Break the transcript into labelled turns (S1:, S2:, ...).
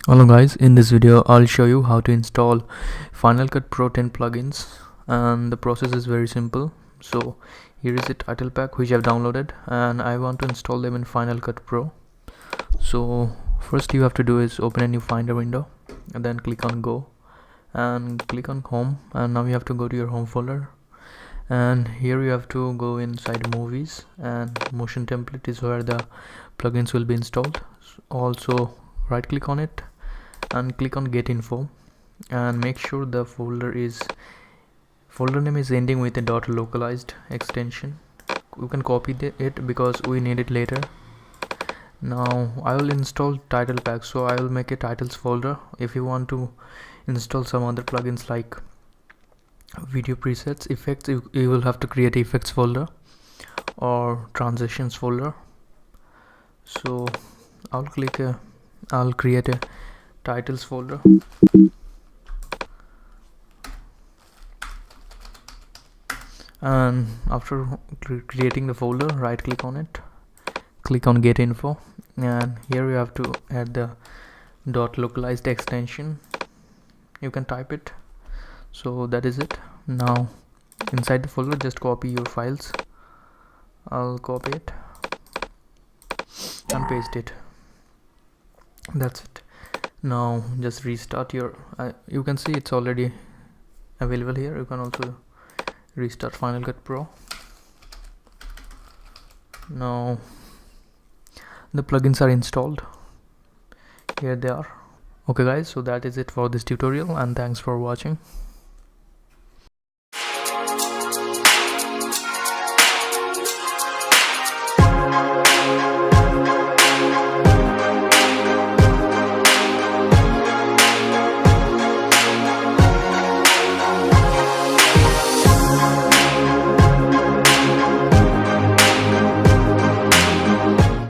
S1: Hello guys, in this video I'll show you how to install Final Cut Pro 10 plugins, and the process is very simple. So here is the title pack which I've downloaded and I want to install them in Final Cut Pro. So first you have to do is open a new Finder window and then click on Go and click on Home, and now you have to go to your home folder, and here you have to go inside Movies, and Motion Template is where the plugins will be installed. Also right click on it and click on Get Info, and make sure the folder name is ending with a .localized extension. You can copy it because we need it later. Now I will install title pack, so I will make a titles folder. If you want to install some other plugins like video presets, effects, you will have to create effects folder or transitions folder. So I'll create a titles folder, and after creating the folder, right click on it, click on Get Info, and here you have to add the .localized extension. You can type it. So that is it. Now inside the folder just copy your files. I'll copy it and paste it. That's it. Now just restart your you can see it's already available here. You can also restart Final Cut Pro. Now the plugins are installed. Here they are. Okay guys, so that is it for this tutorial, and thanks for watching.